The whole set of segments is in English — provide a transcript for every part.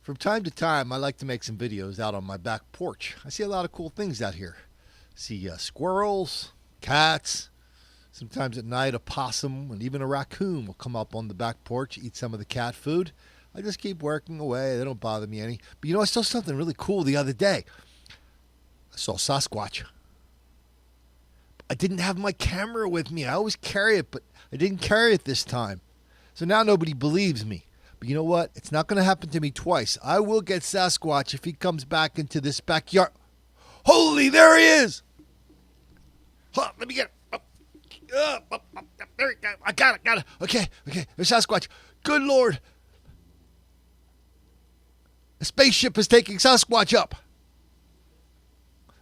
From time to time, I like to make some videos out on my back porch. I see a lot of cool things out here. See squirrels, cats. Sometimes at night, a possum and even a raccoon will come up on the back porch, eat some of the cat food. I just keep working away. They don't bother me any. But I saw something really cool the other day. I saw Sasquatch. I didn't have my camera with me. I always carry it, but I didn't carry it this time. So now nobody believes me. But you know what? It's not going to happen to me twice. I will get Sasquatch if he comes back into this backyard. Holy, there he is! Huh, let me get it. There we go. I got it. Okay. There's Sasquatch. Good Lord. A spaceship is taking Sasquatch up.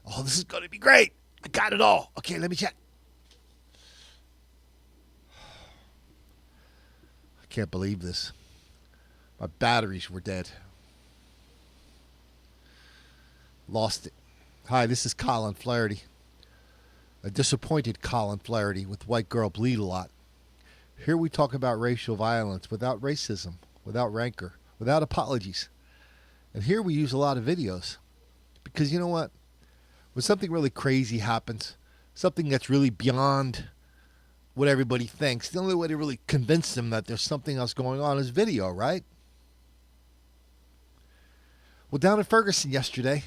Oh, this is going to be great. I got it all. Okay, let me check. I can't believe this. My batteries were dead. Lost it. Hi, this is Colin Flaherty. A disappointed Colin Flaherty with White Girl Bleed a Lot. Here we talk about racial violence without racism, without rancor, without apologies. And here we use a lot of videos. Because you know what? When something really crazy happens, something that's really beyond what everybody thinks, the only way to really convince them that there's something else going on is video, right? Well, down in Ferguson yesterday,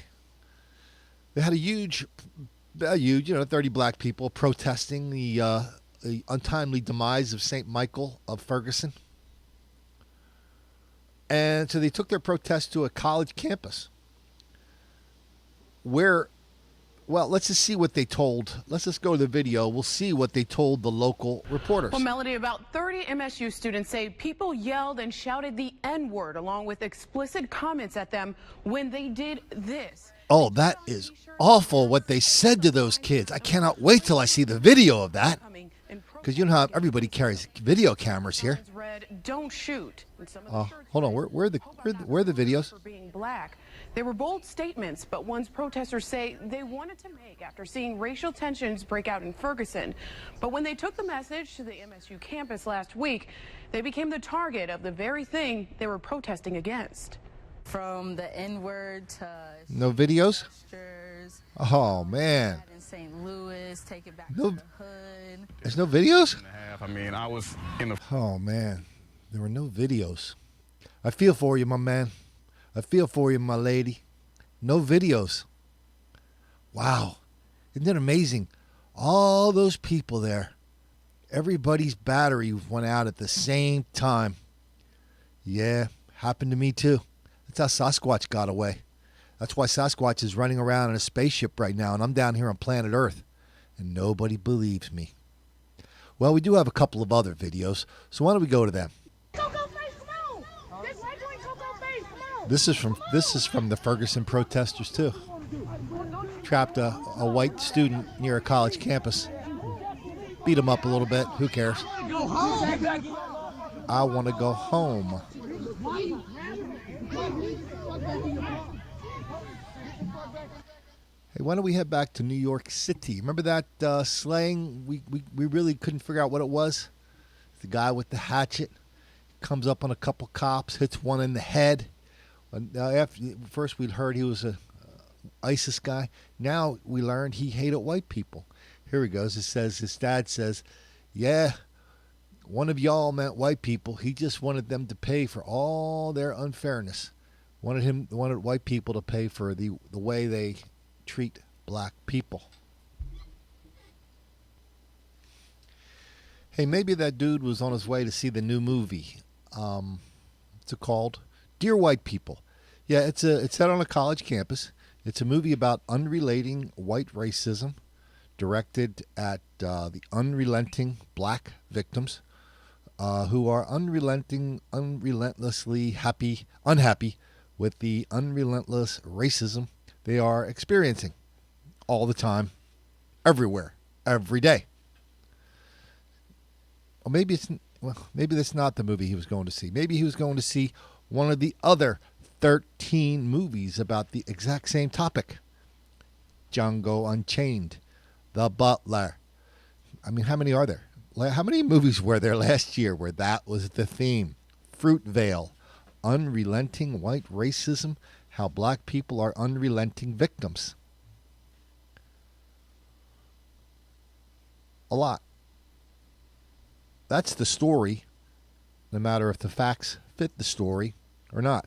they had a huge, 30 black people protesting the untimely demise of St. Michael of Ferguson. And so they took their protest to a college campus where, well, let's just see what they told. Let's just go to the video. We'll see what they told the local reporters. Well, Melody, about 30 MSU students say people yelled and shouted the N-word along with explicit comments at them when they did this. Oh, that is awful what they said to those kids. I cannot wait till I see the video of that. Because you know how everybody carries video cameras here. Don't shoot. Hold on. Where are the videos? For being black. They were bold statements, but ones protesters say they wanted to make after seeing racial tensions break out in Ferguson. But when they took the message to the MSU campus last week, they became the target of the very thing they were protesting against. From the N-word to no videos? Gestures, oh, man. in St. Louis, take it back No, to the hood. There's no videos? I mean, I was in the... Oh, man. There were no videos. I feel for you, my man. I feel for you, my lady. No videos. Wow. Isn't it amazing? All those people there. Everybody's battery went out at the same time. Yeah, happened to me too. That's how Sasquatch got away. That's why Sasquatch is running around in a spaceship right now, and I'm down here on planet Earth, and nobody believes me. Well, we do have a couple of other videos, so why don't we go to them? This is from the Ferguson protesters too. Trapped a white student near a college campus. Beat him up a little bit. Who cares? I want to go home. Hey, why don't we head back to New York City? Remember that slaying? We really couldn't figure out what it was. The guy with the hatchet comes up on a couple cops, hits one in the head. First we'd heard he was a ISIS guy. Now we learned he hated white people. Here he goes. It says his dad says, yeah, one of y'all meant white people. He just wanted them to pay for all their unfairness. Wanted white people to pay for the way they treat black people. Hey, maybe that dude was on his way to see the new movie. What's it called? Dear White People. Yeah, it's set on a college campus. It's a movie about unrelating white racism, directed at the unrelenting black victims who are unrelentlessly unhappy with the unrelentless racism they are experiencing all the time, everywhere, every day. Or maybe that's not the movie he was going to see. Maybe he was going to see one of the other 13 movies about the exact same topic. Django Unchained, The Butler. I mean, how many are there? How many movies were there last year where that was the theme? Fruitvale, unrelenting white racism, how black people are unrelenting victims. A lot. That's the story, no matter if the facts fit the story or not.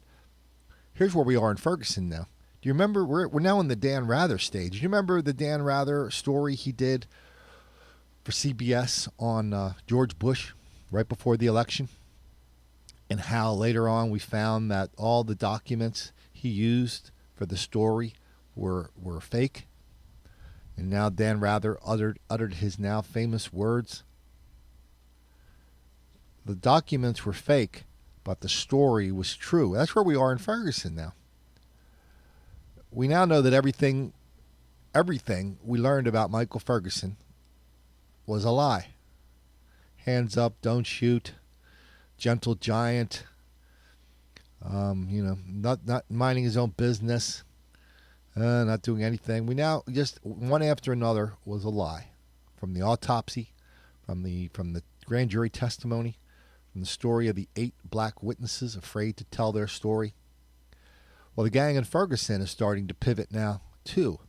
Here's where we are in Ferguson now. Do you remember, we're now in the Dan Rather stage. Do you remember the Dan Rather story he did for CBS on George Bush right before the election? And how later on we found that all the documents he used for the story were fake. And now Dan Rather uttered his now famous words. The documents were fake, but the story was true. That's where we are in Ferguson now. We now know that everything we learned about Michael Ferguson was a lie. Hands up, don't shoot, gentle giant, not minding his own business, not doing anything. We now just one after another was a lie, from the autopsy, from the grand jury testimony, from the story of the 8 black witnesses afraid to tell their story. Well, the gang in Ferguson is starting to pivot now too,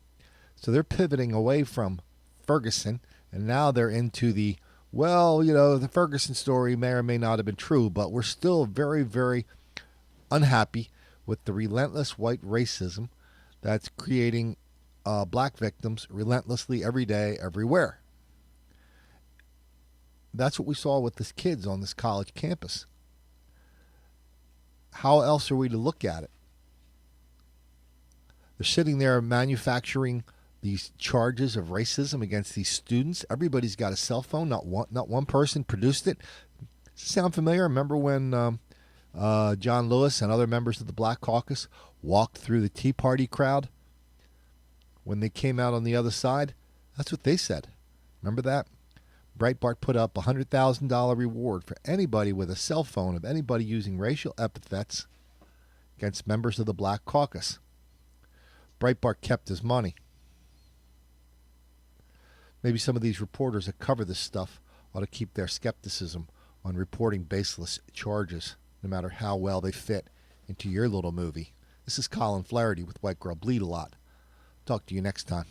so they're pivoting away from Ferguson, and now they're into the Ferguson story may or may not have been true, but we're still very, very unhappy with the relentless white racism that's creating black victims relentlessly every day, everywhere. That's what we saw with these kids on this college campus. How else are we to look at it? They're sitting there manufacturing these charges of racism against these students. Everybody's got a cell phone. Not one person produced it. Does it sound familiar? Remember when John Lewis and other members of the Black Caucus walked through the Tea Party crowd when they came out on the other side? That's what they said. Remember that? Breitbart put up a $100,000 reward for anybody with a cell phone of anybody using racial epithets against members of the Black Caucus. Breitbart kept his money. Maybe some of these reporters that cover this stuff ought to keep their skepticism on reporting baseless charges, no matter how well they fit into your little movie. This is Colin Flaherty with White Girl Bleed a Lot. Talk to you next time.